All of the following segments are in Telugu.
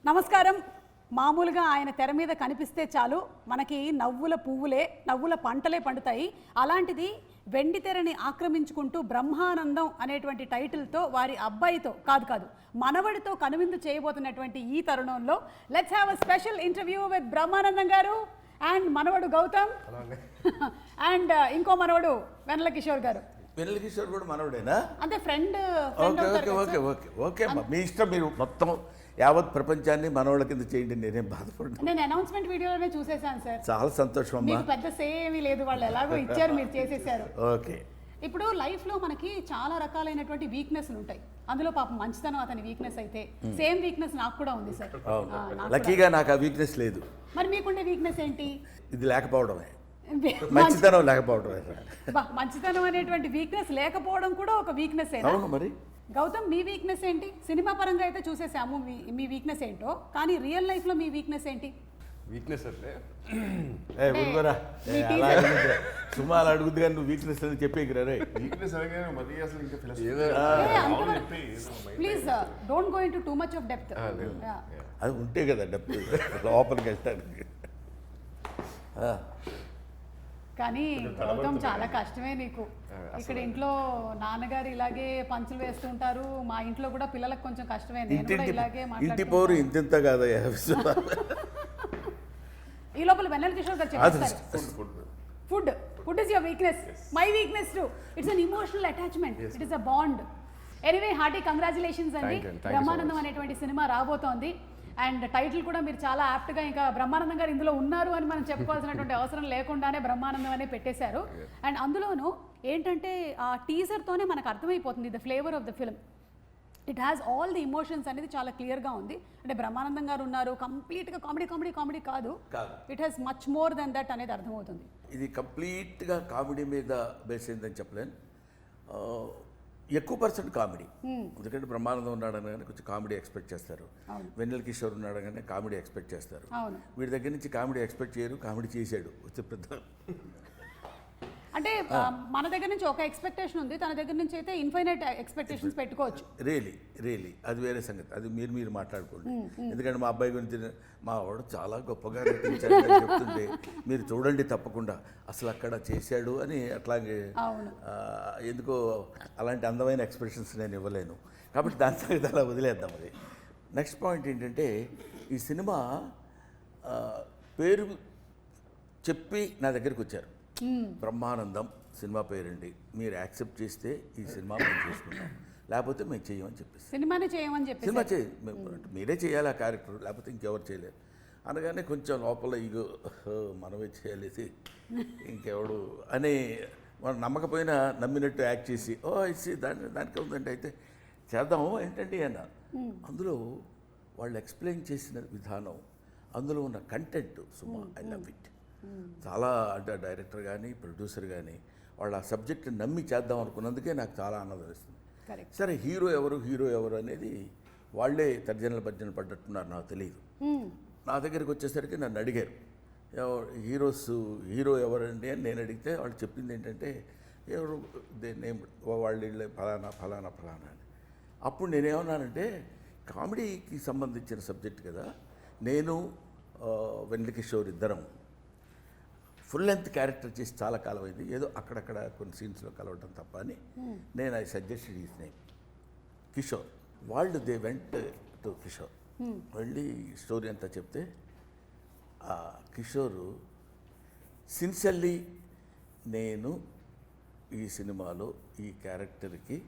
నమస్కారం. మామూలుగా ఆయన తెర మీద కనిపిస్తే చాలు మనకి నవ్వుల పువ్వులే నవ్వుల పంటలే పండుతాయి. అలాంటిది వెండి తెరని ఆక్రమించుకుంటూ బ్రహ్మానందం అనేటువంటి టైటిల్తో వారి అబ్బాయితో కాదు మనవడితో కనువిందు చేయబోతున్నటువంటి ఈ తరుణంలో let's have a special interview with Brahmanandam గారు అండ్ మనవడు గౌతమ్ అండ్ ఇంకో మనవడు వెన్నెల కిషోర్ గారు. వెన్నెల కిషోర్ కూడా మనవడేనా? అంటే friend. Okay okay okay okay మీ ఇష్టం. మీరు మొత్తం యావత్ ప్రపంచాన్ని మనోళ్ళ కింద చేయండి, నేనేం బాధపడ్డా. నేను అనౌన్స్మెంట్ వీడియోలోనే చూసేసాను సార్. చాలా సంతోషం అమ్మా. మీకు పెద్ద సేమీ లేదు, వాళ్ళు ఎలాగో ఇచ్చారు, మీరు చేసేసారు. ఓకే. ఇప్పుడు లైఫ్లో మనకి చాలా రకాలైనటువంటి వీక్నెస్లు ఉంటాయి. అందులో పాపం మంచితనం అతని వీక్నెస్ అయితే సేమ్ వీక్నెస్ నాకు కూడా ఉంది సార్. లక్కీగా నాకు ఆ వీక్నెస్ లేదు. మరి మీకుండే వీక్నెస్ ఏంటి? ఇది లేకపోవడమే, మంచితనం లేకపోవడమే. మంచితనం అనేటువంటి వీక్నెస్ లేకపోవడం కూడా ఒక వీక్నెస్. అవును మరి. గౌతమ్, మీ వీక్నెస్ ఏంటి? సినిమా పరంగా అయితే చూసేసాము మీ వీక్నెస్ ఏంటో, కానీ రియల్ లైఫ్లో మీ వీక్నెస్ ఏంటి? వీక్నెస్ అంటే సుమాలు అడుగుద్ది కానీ నువ్వు వీక్నెస్ అని చెప్పేకిరా రే. వీక్నెస్ అనగానే మరి అసలు ఇంకా please don't go into too much of depth. అది ఉంటే కదా డెప్త్ లోపలికి వెళ్తానికి. కానీ గౌతమ్ చాలా కష్టమే నీకు. ఇక్కడ ఇంట్లో నాన్నగారు ఇలాగే పంచులు వేస్తుంటారు, మా ఇంట్లో కూడా పిల్లలకు కొంచెం కష్టమే. నేను కూడా ఇలాగే ఇంటి పోరు ఇంత కాదయ్యా. ఈ లోపల వెన్నెల కిషోర్ గారు చెప్పారు food is your weakness. My weakness to it's an emotional attachment. It is a bond. Anyway hearty congratulations అండి. బ్రహ్మానందం అనేటువంటి సినిమా రాబోతోంది అండ్ టైటిల్ కూడా మీరు చాలా యాప్ట్గా ఇంకా బ్రహ్మానందం గారు ఇందులో ఉన్నారు అని మనం చెప్పుకోవాల్సినటువంటి అవసరం లేకుండానే బ్రహ్మానందం అనే పెట్టేశారు. అండ్ అందులోనూ ఏంటంటే ఆ టీజర్తోనే మనకు అర్థమైపోతుంది the flavour of the film. It has all the emotions అనేది చాలా క్లియర్గా ఉంది. అంటే బ్రహ్మానందం గారు ఉన్నారు, కంప్లీట్గా కామెడీ కాదు. It has much more than that అనేది అర్థమవుతుంది. ఇది కంప్లీట్గా కామెడీ మీద బేస్ అయిందని చెప్పలేను. ఎక్కువ పర్సెంట్ కామెడీ. ఎందుకంటే బ్రహ్మానందం ఉన్నాడని కానీ కొంచెం కామెడీ ఎక్స్పెక్ట్ చేస్తారు. వెన్నెల కిషోర్ ఉన్నాడు కానీ కామెడీ ఎక్స్పెక్ట్ చేస్తారు. వీడి దగ్గర నుంచి కామెడీ ఎక్స్పెక్ట్ చేయరు, కామెడీ చేశాడు వచ్చే పెద్ద. అంటే మన దగ్గర నుంచి ఒక ఎక్స్పెక్టేషన్ ఉంది, తన దగ్గర నుంచి అయితే ఇన్ఫైనైట్ ఎక్స్పెక్టేషన్స్ పెట్టుకోవచ్చు. రియలీ అది వేరే సంగతి. అది మీరు మాట్లాడుకోండి. ఎందుకంటే మా అబ్బాయి గురించి మా వాడు చాలా గొప్పగా నటించాడు అని చెప్తుంటే మీరు చూడండి తప్పకుండా అసలు అక్కడ చేశాడు అని. అట్లాగే ఎందుకో అలాంటి అందమైన ఎక్స్ప్రెషన్స్ నేను ఇవ్వలేను కాబట్టి దాని సంగతి అలా వదిలేద్దాం. అది నెక్స్ట్ పాయింట్ ఏంటంటే ఈ సినిమా పేరు చెప్పి నా దగ్గరికి వచ్చారు. బ్రహ్మానందం సినిమా పేరండి, మీరు యాక్సెప్ట్ చేస్తే ఈ సినిమా మేము చేసుకుంటాం, లేకపోతే మేము చేయమని చెప్పేసి సినిమానే చేయమని చెప్పి సినిమా మీరే చేయాలి ఆ క్యారెక్టర్, లేకపోతే ఇంకెవరు చేయలేరు అనగానే కొంచెం లోపల ఇగో మనమే చేయాలి ఇంకెవడు అని మనం నమ్మకపోయినా నమ్మినట్టు యాక్ట్ చేసి ఇచ్చి దానికి ఉందంటే అయితే చేద్దాము ఏంటంటే అన్న. అందులో వాళ్ళు ఎక్స్ప్లెయిన్ చేసిన విధానం, అందులో ఉన్న content Suma I love it. చాలా అంటే డైరెక్టర్ కానీ ప్రొడ్యూసర్ కానీ వాళ్ళ ఆ సబ్జెక్ట్ని నమ్మి చేద్దాం అనుకున్నందుకే నాకు చాలా ఆనందం వేస్తుంది. సరే హీరో ఎవరు అనేది వాళ్ళే తర్జనలు భర్జనలు పడ్డట్టున్నారు, నాకు తెలియదు. నా దగ్గరికి వచ్చేసరికి నన్ను అడిగారు హీరో ఎవరండి అని. నేను అడిగితే వాళ్ళు చెప్పింది ఏంటంటే ఎవరు నేమ్ వాళ్ళు ఫలానా అని. అప్పుడు నేనేమన్నానంటే కామెడీకి సంబంధించిన సబ్జెక్ట్ కదా, నేను వెన్నెల కిషోర్ ఇద్దరం ఫుల్ లెంత్ క్యారెక్టర్ చేసి చాలా కాలం అయింది, ఏదో అక్కడక్కడ కొన్ని సీన్స్లో కలవటం తప్ప అని నేను I suggested his name Kishore. వాళ్ళు దే వెంట్ టు కిషోర్, వెళ్ళి స్టోరీ అంతా చెప్తే ఆ కిషోరు సిన్సియర్లీ నేను ఈ సినిమాలో ఈ క్యారెక్టర్కి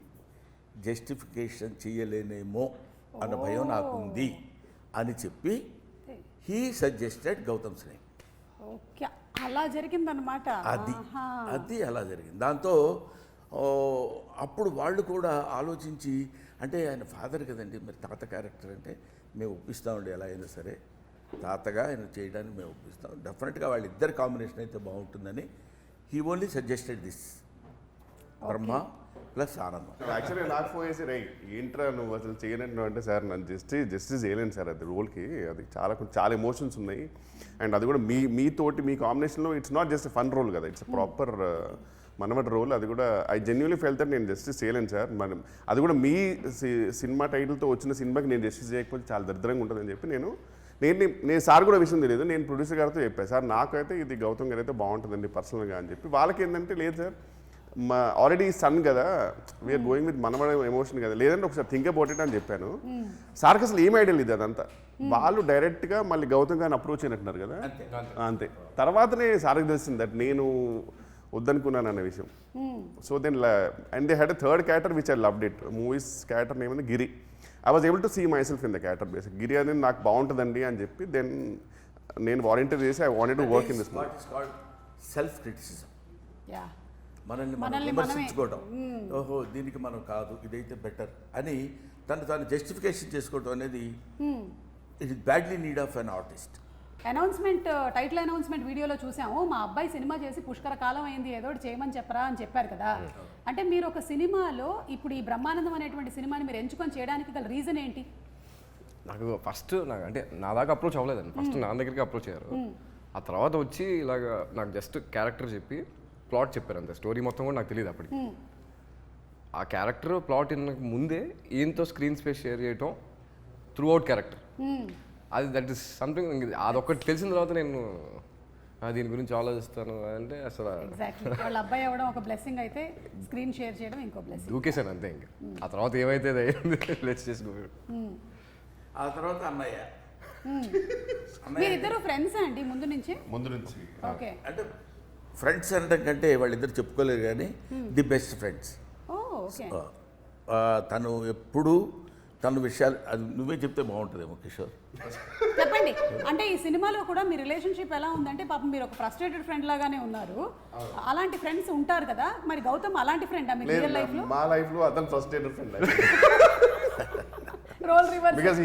జస్టిఫికేషన్ చేయలేనేమో అన్న భయం నాకుంది అని చెప్పి he suggested Gautam Sri. Okay, అలా జరిగిందనమాట. అది అలా జరిగింది. దాంతో అప్పుడు వాళ్ళు కూడా ఆలోచించి, అంటే ఆయన ఫాదర్ కదండి, మరి తాత క్యారెక్టర్ అంటే మేము ఒప్పిస్తామండి, ఎలా అయినా సరే తాతగా ఆయన చేయడానికి మేము ఒప్పిస్తాం, డెఫినెట్గా వాళ్ళిద్దరు కాంబినేషన్ అయితే బాగుంటుందని he only suggested this Brahma plus ఆనందం. యాక్చువల్లీ నాకు ఫోన్ చేసి రైట్ ఏంట్రా నువ్వు అసలు చేయనంటు అంటే సార్ నన్ను జస్టిస్ చేయలేను సార్, అది రోల్కి అది చాలా ఎమోషన్స్ ఉన్నాయి అండ్ అది కూడా మీతోటి మీ కాంబినేషన్లో it's not just fun role కదా, ఇట్స్ ప్రాపర్ మనమటి రోల్ అది కూడా ఐ జెన్యున్లీ ఫెల్ట్ దట్ నేను జస్టిస్ చేయలేను సార్. మనం అది కూడా మీ సినిమా టైటిల్తో వచ్చిన సినిమాకి నేను జస్టిస్ చేయకపోతే చాలా దరిద్రంగా ఉంటుందని చెప్పి నేను సార్ కూడా విషయం తెలియదు, నేను ప్రొడ్యూసర్ గారితో చెప్పాను సార్ నాకైతే ఇది గౌతమ్ గారు అయితే బాగుంటుందండి పర్సనల్గా అని చెప్పి. వాళ్ళకి ఏంటంటే లేదు సార్ మా ఆల్రెడీ సన్ కదా, వీఆర్ గోయింగ్ విత్ మనమడ ఎమోషన్ కదా, లేదంటే ఒకసారి థింక్ అబౌట్ ఇట్ అని చెప్పాను. సార్కి అసలు ఏం ఐడియా లేదు అదంతా. వాళ్ళు డైరెక్ట్గా మళ్ళీ గౌతమ్ గారిని అప్రోచ్ అయినట్టున్నారు కదా, అంతే. తర్వాతనే సార్కి తెలిసింది దట్ నేను వద్దనుకున్నాను అనే విషయం. So then and they had a third character which I loved it. Movies character name Giri. I was able to see myself in the character basic. Giri అనేది నాకు బాగుంటుందండి అని చెప్పి దెన్ నేను వాలంటీర్ చేసి I wanted to work in this movie. Self criticism, yeah మనల్ని విమర్శించుకోవడం, ఓహో దీనికి మనం కాదు ఇదైతే బెటర్ అని తాను జస్టిఫికేషన్ చేసుకోవడం అనేది it is badly need of an artist. Announcement title announcement వీడియోలో చూసాము, మా అబ్బాయి సినిమా చేసి పుష్కర కాలం అయింది ఏదో ఒకటి చేయమని చెప్పరా అని చెప్పారు కదా. అంటే మీరు ఒక సినిమాలో ఇప్పుడు ఈ బ్రహ్మానందం అనేటువంటి సినిమాని మీరు ఎంచుకొని చేయడానికి గల రీజన్ ఏంటి? నాకు ఫస్ట్ నాకు అంటే నా దాకా అప్రోచ్ అవ్వలేదండి. ఫస్ట్ నా దగ్గరికి అప్రోచ్ అయ్యారు. ఆ తర్వాత వచ్చి ఇలాగ నాకు జస్ట్ క్యారెక్టర్ చెప్పి ప్లాట్ చెప్పారు అంతే. స్టోరీ మొత్తం కూడా నాకు తెలియదు అప్పటికి. ఆ క్యారెక్టర్ ప్లాట్ ఇన్నకు ముందే ఈయనతో స్క్రీన్ స్పేస్ షేర్ చేయటం త్రూ అవుట్ క్యారెక్టర్, అది దట్ ఈస్ సంథింగ్. అదొక్కటి తెలిసిన తర్వాత నేను దీని గురించి ఆలోచిస్తాను అంటే అసలు ఎగ్జాక్ట్లీ వాళ్ళ అబ్బాయి అవ్వడం ఒక బ్లెస్సింగ్ అయితే స్క్రీన్ షేర్ చేయడం ఇంకో బ్లెస్సింగ్. దూకేశాను అంతే. ఇంకా ఆ తర్వాత ఏమైతే లెట్స్ జస్ట్ గో. ఆ తర్వాత అన్నయ్య మీరిద్దరు ఫ్రెండ్స్ అండి ముందు నుంచి? ముందు నుంచి ఓకే. అంటే ఫ్రెండ్స్ అనడం కంటే వాళ్ళిద్దరు చెప్పుకోలేరు కానీ ది బెస్ట్ ఫ్రెండ్స్. ఓకే. తను ఎప్పుడు తన విషయాలు అది నువ్వే చెప్తే బాగుంటుందేమో కిషోర్. చెప్పండి. అంటే ఈ సినిమాలో కూడా మీ రిలేషన్షిప్ ఎలా ఉందంటే పాపం మీరు ఒక ఫ్రస్ట్రేటెడ్ ఫ్రెండ్ లాగానే ఉన్నారు. అలాంటి ఫ్రెండ్స్ ఉంటారు కదా, మరి గౌతమ్ అలాంటి ఫ్రెండ్ మీ రియల్ లైఫ్ లో? మా లైఫ్ లో అతను first friend role reverse. Because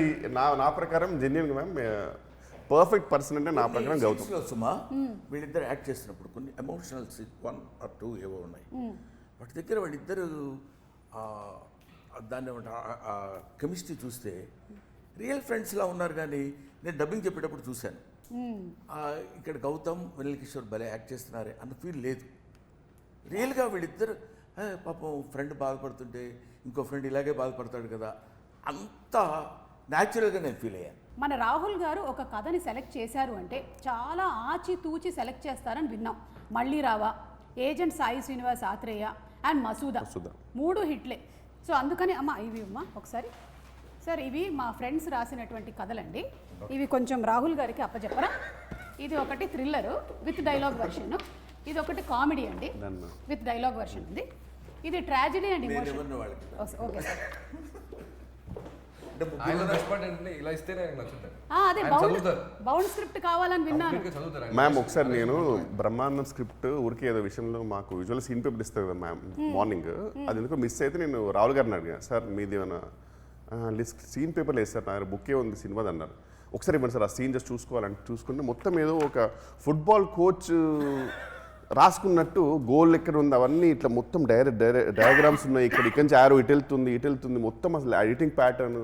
నా ప్రకారం జెన్యున్ గా మ్యామ్ పర్ఫెక్ట్ పర్సన్ అంటే నా ప్రకారం గౌతమ్. సుమా వీళ్ళిద్దరు యాక్ట్ చేస్తున్నప్పుడు కొన్ని ఎమోషనల్ 1 or 2 ఏవో ఉన్నాయి. వాటి దగ్గర వాళ్ళిద్దరు దాన్ని కెమిస్ట్రీ చూస్తే రియల్ ఫ్రెండ్స్లా ఉన్నారు. కానీ నేను డబ్బింగ్ చెప్పేటప్పుడు చూశాను ఇక్కడ గౌతమ్ వెన్నెల కిషోర్ భలే యాక్ట్ చేస్తున్నారే అన్న ఫీల్ లేదు. రియల్గా వీళ్ళిద్దరు పాపం ఫ్రెండ్ బాధపడుతుంటే ఇంకో ఫ్రెండ్ ఇలాగే బాధపడతాడు కదా, అంత న్యాచురల్గా నేను ఫీల్ అయ్యాను. మన రాహుల్ గారు ఒక కథని సెలెక్ట్ చేశారు అంటే చాలా ఆచితూచి సెలెక్ట్ చేస్తారని విన్నాం. మళ్ళీ రావా, ఏజెంట్ సాయి శ్రీనివాస్ ఆత్రేయ అండ్ మసూదా 3 హిట్లే. సో అందుకని ఇవి ఒకసారి సార్ ఇవి మా ఫ్రెండ్స్ రాసినటువంటి కథలండి. ఇవి కొంచెం రాహుల్ గారికి అప్పచెప్పరా. ఇది ఒకటి థ్రిల్లరు విత్ డైలాగ్ వెర్షన్, ఇది ఒకటి కామెడీ అండి విత్ డైలాగ్ వెర్షన్ ఉంది, ఇది tragedy and emotion. Okay sir. ఇలా ఇస్తేనే నచ్చుతారు. అదే బౌండ్ స్క్రిప్ట్ కావాలని విన్నాను. మ్యామ్ ఒకసారి నేను బ్రహ్మాండం స్క్రిప్ట్ ఊరికే ఏదో విషయంలో మాకు విజువల్ సీన్ పేపర్ ఇస్తారు కదా మ్యామ్ మార్నింగ్, అది ఎందుకో మిస్ అయితే నేను రాహుల్ గారిని అడిగాను, సార్ మీది ఏమైనా సీన్ పేపర్ లేదు సార్, నా బుక్కే ఉంది సినిమాది అన్నారు. ఒకసారి ఇవ్వండి సార్ ఆ సీన్ జస్ట్ చూసుకోవాలని చూసుకుంటే మొత్తం ఏదో ఒక ఫుట్బాల్ కోచ్ రాసుకున్నట్టు గోల్ ఎక్కడ ఉంది అవన్నీ ఇట్లా మొత్తం డయాగ్రామ్స్ ఉన్నాయి. ఇక్కడి నుంచి ఆరో ఇటు వెళ్తుంది మొత్తం అసలు ఎడిటింగ్ ప్యాటర్న్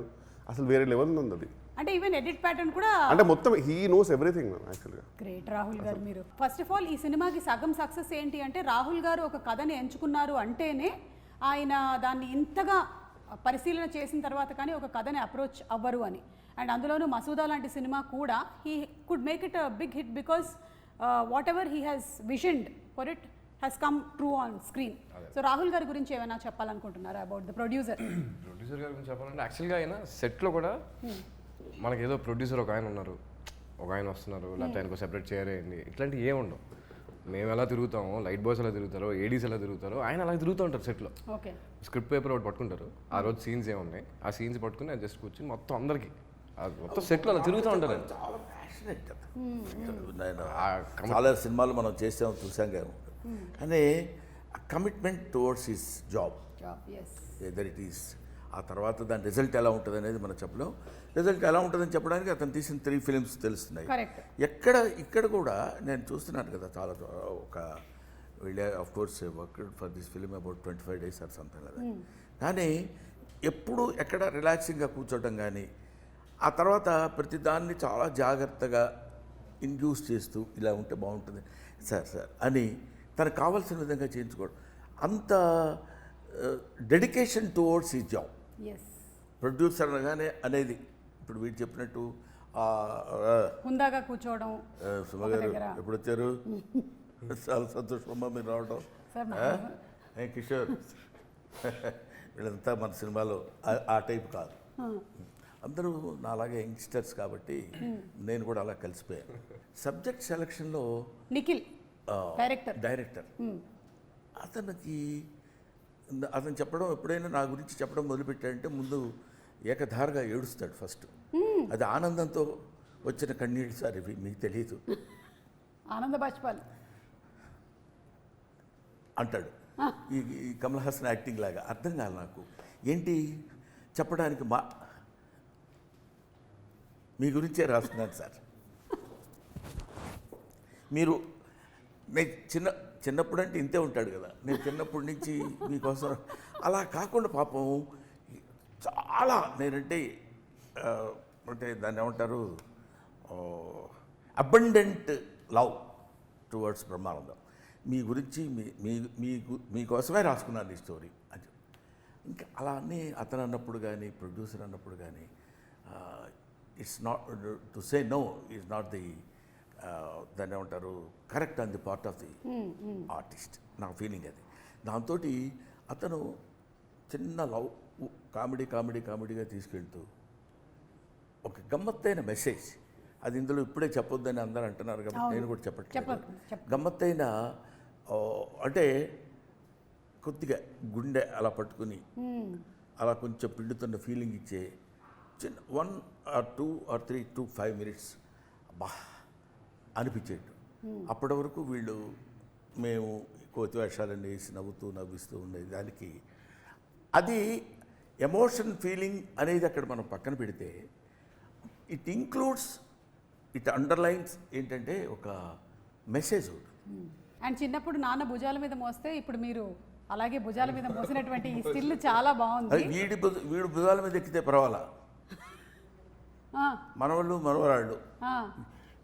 అసలు వేరే లెవెల్ ఉంది అది. అంటే ఈవెన్ ఎడిట్ ప్యాటర్న్ కూడా అంటే మొత్తం హీ నోస్ ఎవ్రీథింగ్ యాక్చువల్గా. గ్రేట్ రాహుల్ గారు మీరు. ఫస్ట్ ఆఫ్ ఆల్ ఈ సినిమాకి సగం సక్సెస్ ఏంటి అంటే రాహుల్ గారు ఒక కథని ఎంచుకున్నారు అంటేనే ఆయన దాన్ని ఇంతగా పరిశీలన చేసిన తర్వాత కానీ ఒక కథని అప్రోచ్ అవ్వరు అని. అండ్ అందులోనూ మసూదా లాంటి సినిమా కూడా he could make it a big hit because whatever he has visioned for it has come true on screen. So Rahul గారి గురించి ఏమైనా చెప్పాలనుకుంటున్నారా అబౌట్ ద ప్రొడ్యూసర్? ప్రొడ్యూసర్ గారి గురించి చెప్పాలంటే యాక్చువల్గా ఆయన సెట్లో కూడా మనకి ఏదో ప్రొడ్యూసర్ ఒక ఆయన ఉన్నారు, ఒక ఆయన వస్తున్నారు, లేకపోతే ఆయనకు సెపరేట్ చేయాలి ఇట్లాంటివి ఏమి ఉండవు. మేము ఎలా తిరుగుతామో, లైట్ బాయ్స్ ఎలా తిరుగుతారో, ఏడీస్ ఎలా తిరుగుతారో ఆయన అలా తిరుగుతూ ఉంటారు సెట్లో. ఓకే. స్క్రిప్ట్ పేపర్ ఒకటి పట్టుకుంటారు, ఆ రోజు సీన్స్ ఏమున్నాయి ఆ సీన్స్ పట్టుకుని అది జస్ట్ కూర్చొని మొత్తం అందరికీ మొత్తం సెట్లో అలా తిరుగుతూ ఉంటారు. చాలా ప్యాషనెట్ కదా. చాలా సినిమాలు మనం చేసాం చూసాం కదా, కానీ commitment towards his job whether it is. ఆ తర్వాత దాని రిజల్ట్ ఎలా ఉంటుంది అనేది మనం చెప్పలేం. రిజల్ట్ ఎలా ఉంటుందని చెప్పడానికి అతను తీసిన 3 ఫిలిమ్స్ తెలుస్తున్నాయి. ఇక్కడ కూడా నేను చూస్తున్నాను కదా చాలా ఒక వీళ్ళే of course worked for this film about 25 days or something కదా. కానీ ఎప్పుడు ఎక్కడ రిలాక్సింగ్గా కూర్చోవటం కానీ ఆ తర్వాత ప్రతిదాన్ని చాలా జాగ్రత్తగా ఇండ్యూస్ చేస్తూ ఇలా ఉంటే బాగుంటుంది సార్ అని తనకు కావాల్సిన విధంగా చేయించుకోవడం, అంత డెడికేషన్ టువర్డ్స్ ఈ జాబ్. ఎస్, ప్రొడ్యూసర్ అనగానే అనేది ఇప్పుడు వీడు చెప్పినట్టు హుందాగా కూర్చోవడం. సుమ గారు ఎప్పుడు వచ్చారు? చాలా సంతోషమమ్మా మీరు రావడం. సార్ కిషోర్ వీళ్ళంతా మన సినిమాలో ఆ టైప్ కాదు, అందరూ నాలాగే యంగ్స్టర్స్ కాబట్టి నేను కూడా అలా కలిసిపోయాను. సబ్జెక్ట్ సెలక్షన్లో నిఖిల్ డైరెక్టర్ అతను చెప్పడం, ఎప్పుడైనా నా గురించి చెప్పడం మొదలుపెట్టాడంటే ముందు ఏకధారగా ఏడుస్తాడు ఫస్ట్. అది ఆనందంతో వచ్చిన కన్నీళ్ళు సార్, ఇవి మీకు తెలియదు, ఆనంద బాష్పాలు అంటాడు. ఈ కమల్ హాసన్ యాక్టింగ్ లాగా అర్థం కాదు నాకు ఏంటి చెప్పడానికి. మీ గురించే రాస్తున్నాను సార్. నేను చిన్నప్పుడు అంటే ఇంతే ఉంటాడు కదా, నేను చిన్నప్పటి నుంచి మీకోసం అలా కాకుండా పాపం చాలా నేనంటే అంటే దాన్ని ఏమంటారు, అబండెంట్ లవ్ టువర్డ్స్ బ్రహ్మానందం. మీ గురించి మీకోసమే రాసుకున్నాను ఈ స్టోరీ అని. ఇంకా అలా అని అతను అన్నప్పుడు కానీ ప్రొడ్యూసర్ అన్నప్పుడు కానీ it's not to say no is not the దాన్ని ఏమంటారు correct on the part of the artist. నా ఫీలింగ్ అది. దాంతో అతను చిన్న లవ్ కామెడీగా తీసుకెళ్తూ ఒక గమ్మత్తైన మెసేజ్, అది ఇందులో ఇప్పుడే చెప్పొద్దని అందరూ అంటున్నారు కాబట్టి నేను కూడా చెప్పట్లేదు. గమ్మత్తైన అంటే కొద్దిగా గుండె అలా పట్టుకుని అలా కొంచెం పిండుతున్న ఫీలింగ్ ఇచ్చే చిన్న 1 or 2 or 3 to 5 minutes బా అనిపించేట్టు. అప్పటి వరకు వీళ్ళు మేము కోతి వేషాలన్నీ వేసి నవ్విస్తూ ఉండేది. దానికి అది ఎమోషన్ ఫీలింగ్ అనేది అక్కడ మనం పక్కన పెడితే ఇట్ ఇంక్లూడ్స్, ఇట్ అండర్లైన్స్ ఏంటంటే ఒక మెసేజ్ ఉంటుంది. అండ్ చిన్నప్పుడు నాన్న భుజాల మీద మోస్తే ఇప్పుడు మీరు అలాగే భుజాల మీద మోసినటువంటి ఈ స్టిల్ చాలా బాగుంది. వీడు భుజాల మీద ఎక్కితే పర్వాలా, మనవాళ్ళు మనవరాళ్ళు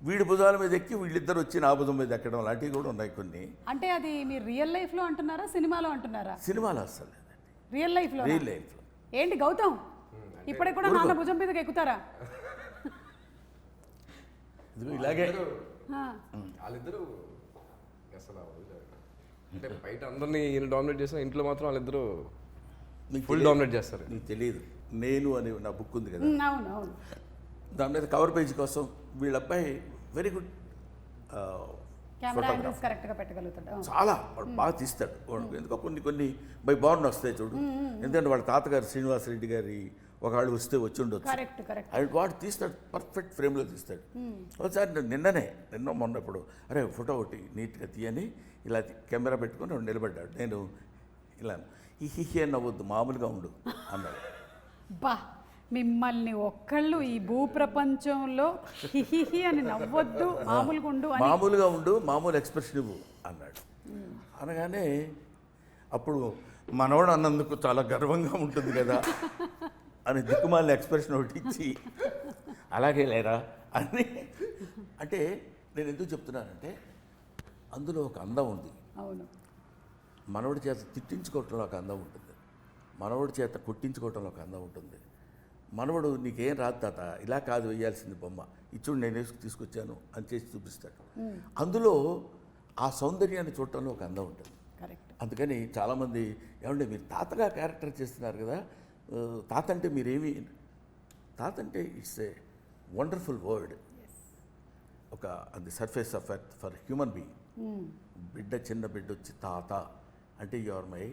వీడి భుజాల మీద ఎక్కి వీళ్ళిద్దరు వచ్చి నా భుజం మీద ఎక్కడం లాంటివి కూడా ఉన్నాయి కొన్ని. అంటే అది మీరు రియల్ లైఫ్లో అంటున్నారా, సినిమాలో అంటున్నారా? సినిమాలో అసలు రియల్ లైఫ్లో లైఫ్లో ఏంటి గౌతమ్ ఇప్పటికి కూడా నాన్న భుజం మీదకి ఎక్కుతారా? ఇలాగే వాళ్ళిద్దరూ అసలు అంటే బయట అందరినీ ఈయన డామినేట్ చేసిన ఇంట్లో మాత్రం వాళ్ళిద్దరూ ఫుల్ డామినేట్ చేస్తారు. నీకు తెలియదు, నేను అని నా బుక్ ఉంది కదా, అవును అవును, దాని మీద కవర్ పేజ్ కోసం వీళ్ళ అబ్బాయి వెరీ గుడ్ కెమెరా యాంగిల్స్ కరెక్ట్గా పెట్టగలుగుతాడు, చాలా బాగా తీస్తాడు. ఎందుకో కొన్ని బై బార్న్ వస్తాయి చూడు, ఎందుకంటే వాళ్ళ తాతగారు శ్రీనివాసరెడ్డి గారి ఒకళ్ళు వచ్చి ఉండొచ్చు, అది వాడు తీస్తాడు, పర్ఫెక్ట్ ఫ్రేమ్లో తీస్తాడు. ఒకసారి నిన్న మొన్నప్పుడు అరే ఫోటో ఒకటి నీట్గా తీయని ఇలా కెమెరా పెట్టుకొని నిలబడ్డాడు. నేను ఇలా హిహి నవ్వద్దు మామూలుగా ఉండు అన్నాడు. బా మిమ్మల్ని ఒక్కళ్ళు ఈ భూ ప్రపంచంలో హిహిహి అని నవ్వొద్దు మామూలుగా ఉండు మామూలు ఎక్స్ప్రెషన్ ఇవ్వు అన్నాడు. అనగానే అప్పుడు మనవాడు అన్నందుకు చాలా గర్వంగా ఉంటుంది కదా అని దిక్కుమాలిన ఎక్స్ప్రెషన్ ఒకటి ఇచ్చి అలాగే లేరా అని. అంటే నేను ఎందుకు చెప్తున్నానంటే అందులో ఒక అందం ఉంది. అవును, మనవడి చేత తిట్టించుకోవటంలో ఒక అందం ఉంటుంది, మనవడి చేత కొట్టించుకోవటంలో ఒక అందం ఉంటుంది. మనవడు నీకేం రాదు తాత, ఇలా కాదు వేయాల్సింది బొమ్మ, ఇచ్చుడు నేను తీసుకొచ్చాను అని చేసి చూపిస్తాడు. అందులో ఆ సౌందర్యాన్ని చూడటంలో ఒక అందం ఉంటుంది. అందుకని చాలామంది ఏమంటే మీరు తాతగా క్యారెక్టర్ చేస్తున్నారు కదా, తాత అంటే మీరేమి, తాత అంటే ఇట్స్ ఏ వండర్ఫుల్ వర్డ్, ఒక అది surface of earth for human being. చిన్న బిడ్డ వచ్చి తాత అంటే you are my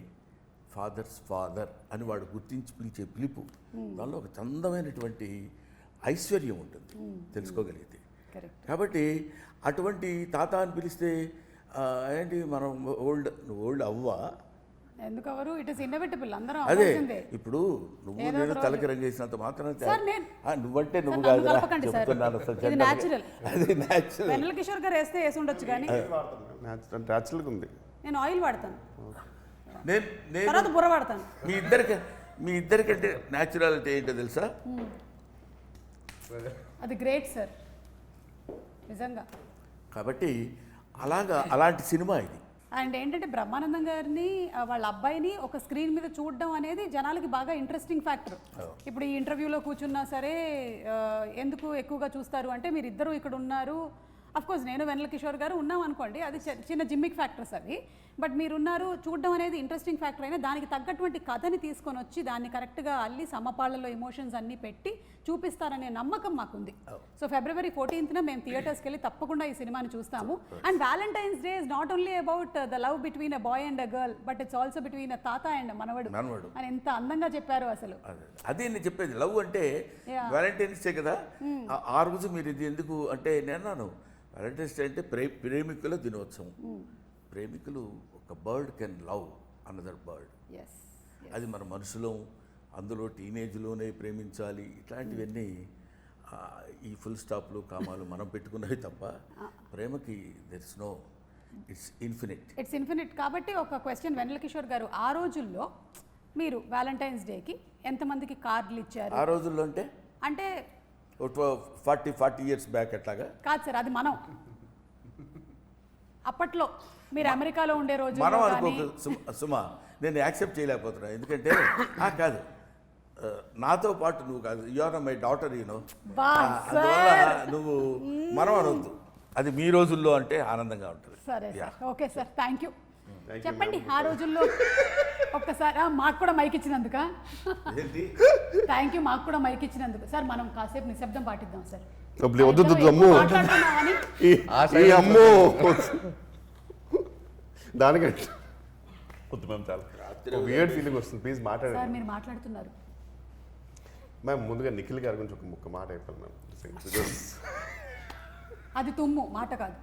father's father అని వాడు గుర్తించి పిలిచే పిలుపు, దానిలో ఒక చందమైనటువంటి ఐశ్వర్యం ఉంటుంది తెలుసుకోగలిగితే. కాబట్టి అటువంటి తాత అని పిలిస్తే ఏంటి మనం ఓల్డ్ అవ్వా, ఎందుకవరు ఇట్ ఇస్ ఇన్నోవేటబుల్ అందరూ అదే. ఇప్పుడు నువ్వు నేను తలకి రంగేసినంత మాత్రం నువ్వంటే నువ్వు కాదు చెప్తున్నాను. అది న్యాచురల్. వెన్నెల కిషోర్ గారు వేస్తే వేసి ఉండొచ్చు కానీ న్యాచురల్గా ఉంది. నేను ఆయిల్ వాడతాను, నేను తర్వాత బుర్ర వాడతాను. మీ ఇద్దరికంటే న్యాచురాలిటీ ఏంటో తెలుసా? అది గ్రేట్ సార్ నిజంగా. కాబట్టి అలాంటి సినిమా ఇది. అండ్ ఏంటంటే బ్రహ్మానందం గారిని వాళ్ళ అబ్బాయిని ఒక స్క్రీన్ మీద చూడడం అనేది జనాలకి బాగా ఇంట్రెస్టింగ్ ఫ్యాక్టర్. ఇప్పుడు ఈ ఇంటర్వ్యూలో కూర్చున్నా సరే ఎందుకు ఎక్కువగా చూస్తారు అంటే మీరు ఇద్దరు ఇక్కడ ఉన్నారు, అఫ్ కోర్స్ నేను వెన్నెల కిషోర్ గారు ఉన్నాం అనుకోండి, అది చిన్న జిమ్మిక్ ఫ్యాక్టర్స్ అవి, బట్ మీరున్నారు చూడడం అనేది ఇంట్రెస్టింగ్ ఫ్యాక్టర్ అయినా దానికి తగ్గటువంటి కథని తీసుకొని వచ్చి దాన్ని కరెక్ట్గా అల్లి సమపాళ్ళలో ఎమోషన్స్ అన్నీ పెట్టి చూపిస్తారనే నమ్మకం మాకుంది. సో February 14th మేము థియేటర్స్కి వెళ్ళి తప్పకుండా ఈ సినిమాని చూస్తాము. And Valentine's Day is not only about the love between a boy and a girl, but it's also between a తాత అండ్ మనవడు అని ఎంత అందంగా చెప్పారు అసలు. అదే నేను చెప్పేది, లవ్ అంటే వ్యాలంటైన్స్ డే కదా, ఆ రోజు మీరు ఇది ఎందుకు అంటే నేను అన్నాను వ్యాలంటైన్స్ డే అంటే ప్రేమికుల దినోత్సవం. ప్రేమికులు ఒక bird can love another bird, అది మన మనుషులో అందులో టీనేజ్లోనే ప్రేమించాలి. ఇట్లాంటివన్నీ ఈ ఫుల్ స్టాప్లు కామాలు మనం పెట్టుకున్నవి తప్ప ప్రేమకి there is no, it's infinite. కాబట్టి ఒక క్వశ్చన్ వెన్నెల కిషోర్ గారు, ఆ రోజుల్లో మీరు వ్యాలంటైన్స్ డేకి ఎంతమందికి కార్డులు ఇచ్చారు? ఆ రోజుల్లో అంటే 40 years బ్యాక్ అట్లాగా కాదు సార్, అది మనం అప్పట్లో మీరు అమెరికాలో ఉండే రోజు మనం అనుకో సుమా, నేను యాక్సెప్ట్ చేయలేకపోతున్నా. ఎందుకంటే కాదు, నాతో పాటు నువ్వు కాదు, you are my daughter, you know, అందువల్ల నువ్వు మనం అనొద్దు. అది మీ రోజుల్లో అంటే ఆనందంగా ఉంటుంది. సరే sir, okay sir, thank you. చెప్పండి ఆ రోజుల్లో ఒక్కసారి మాకు కూడా మైక్ ఇచ్చినందుక థ్యాంక్ యూ, మాకు కూడా మైక్ ఇచ్చినందుకు. సార్ మనం కాసేపు నిశ్శబ్దం పాటిద్దాం సార్. దానికంటే వియర్డ్ ఫీలింగ్ వస్తుంది, ప్లీజ్ మాట్లాడండి. సార్ మీరు మాట్లాడుతున్నారు మ్యామ్. ముందుగా నిఖిల్ గారి గురించి ఒక ముక్క మాట అయిపోయింది మ్యామ్. అది తుమ్ము మాట కాదు,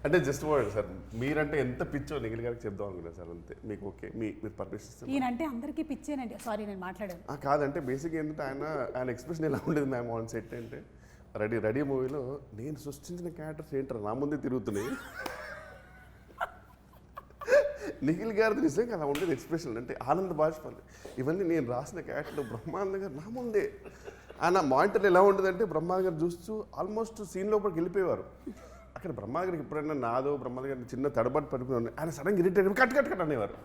అంటే జస్ట్ వర్డ్ సార్. మీరంటే ఎంత పిచ్చో నిఖిల్ గారికి చెప్దాం అనుకున్నా సార్, అంతే. మీకు ఓకే, మీరు పర్మిషన్ ఇస్తారు? ఈయనంటే అందరికీ పిచ్చేనండి, సారీ నేను మాట్లాడాను. కాదంటే బేసిక్ ఏంటంటే ఆయన ఎక్స్ప్రెషన్ ఎలా ఉండేది మ్యామ్ ఆన్ సెట్ అంటే, రెడీ మూవీలో నేను సృష్టించిన క్యారెక్టర్స్ ఏంటారు నా ముందే తిరుగుతున్నాయి. నిఖిల్ గారిది నిజంగా అలా ఉండేది ఎక్స్ప్రెషన్, అంటే ఆనంద బాష్పాలు. ఇవన్నీ నేను రాసిన క్యారెక్టర్ బ్రహ్మానంద గారు నా ముందే. ఆయన మానిటర్ ఎలా ఉండేదంటే బ్రహ్మానంద గారు చూస్తూ ఆల్మోస్ట్ సీన్ లోపలికి వెళ్ళిపోయేవారు. అక్కడ బ్రహ్మానంద గారికి ఎప్పుడైనా నాదో బ్రహ్మానంద గారిని చిన్న తడబాటు పడిపోయి ఆయన సడన్గా ఇరిటేట్ కట్ అనేవారు.